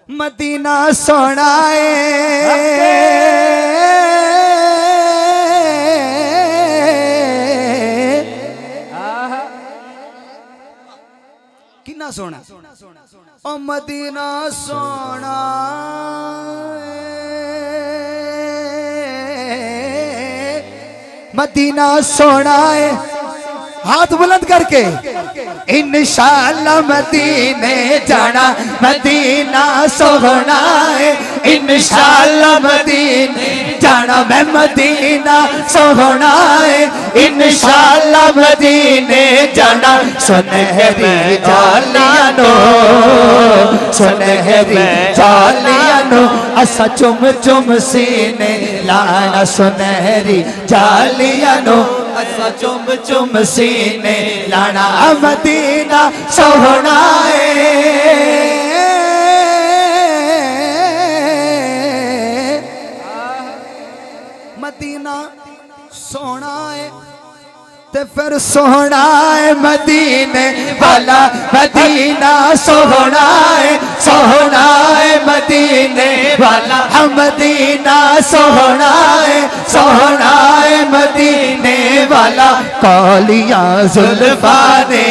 Medina सोना कितना सोना ओ मदीना सोना मदीना सोना है। हाथ बुलंद करके इंशाअल्लाह मदीने जाना मदीना सोना है। इंशाअल्लाह मदीने जाना मैं मदीना सोना है। इंशाअल्लाह मदीने जाना सुनहरी जालियां नो सुनहरी जालियां नो असा चुम चुम सीने लाना सुनहरी जालियां नो असा चुम चुम सीने लाना मदीना सोना मदीना सोना है ते फिर सोना है मदीने वाला मदीना सोना है मदीने वाला मदीना सोना है मदीने वाला। कालिया जुल्फा ने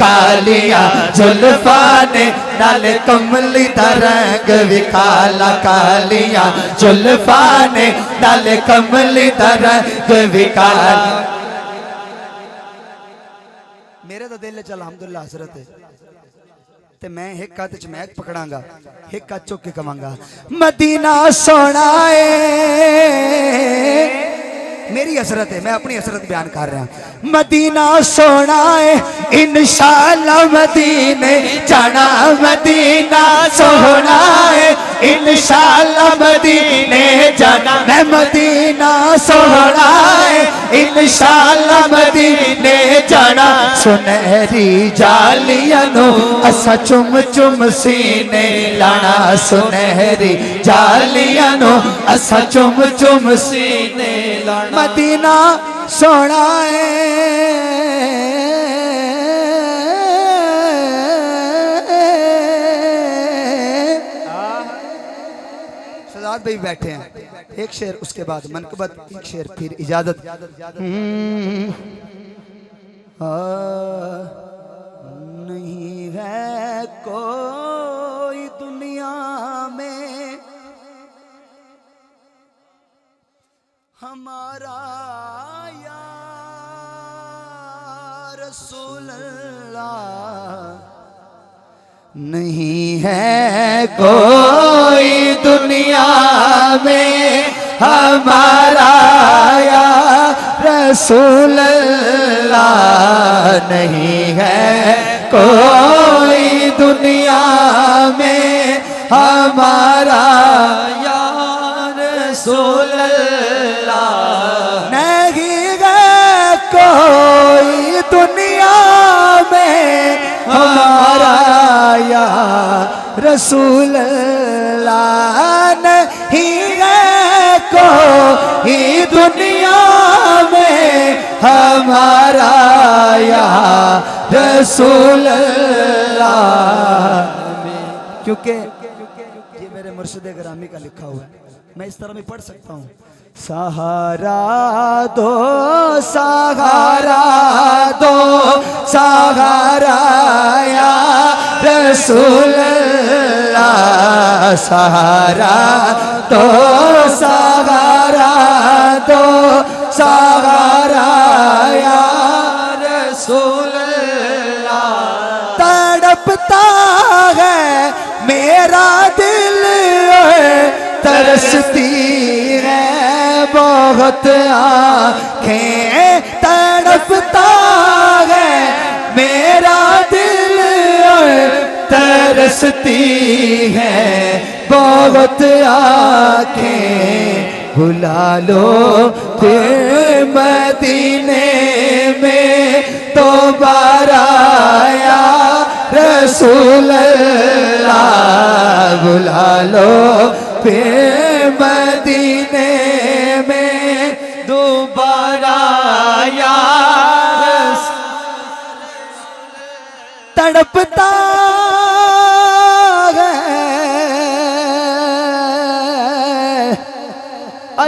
कालिया जुल्फा ने नाले कमली तरंग विकाला कालिया जुल्फा ने नाले कमली तरंग विकाला। मेरे तो दिल च अलहमदुलिल्लाह हसरत है ते मैं एक हाथ च मैक पकड़ांगा एक हाथ चुक के कवांगा मदीना सोना मेरी हसरत है मैं अपनी हसरत बयान कर रहा हूं। मदीना सोना है इंशाअल्लाह मदीने जाना मदीना सोना है। इंशाअल्लाह मदीने जाना मैं मदीना सोना है। इंशाअल्लाह मदीने जाना सुनहरी जालियां नो असा चुम चुम सीने लाना सुनहरी जालियां नो असा चुम चुम सीने लाना मदीना सोना सजाद भाई बैठे हैं एक शेर उसके बाद मनकबत एक शेर फिर इजाजत। नहीं है कोई दुनिया में हमारा या रसूल अल्लाह। नहीं है कोई दुनिया में हमारा या रसूल अल्लाह। नहीं है कोई दुनिया में हमारा या रसूल अल्लाह। नहीं है कोई दुनिया में हमारा या रसूल अल्लाह। नहीं है कोई दुनिया में हमारा या रसूल अल्लाह। क्योंकि ये मेरे मुर्शिद गिरामी का लिखा हुआ है मैं इस तरह में पढ़ सकता हूँ। सहारा दो सहारा दो सहारा या रसूल अल्लाह। सहारा दो सहारा दो सहारा या रसूल अल्लाह। तड़पता है मेरा दिल तरसती है बहुत आँखें। तड़पता है मेरा दिल तरसती है बहुत आँखें। बुला लो फिर मदीने में दोबारा या रसूल अल्लाह। बुला लो फिर मदीने में दोबारा या तड़पता है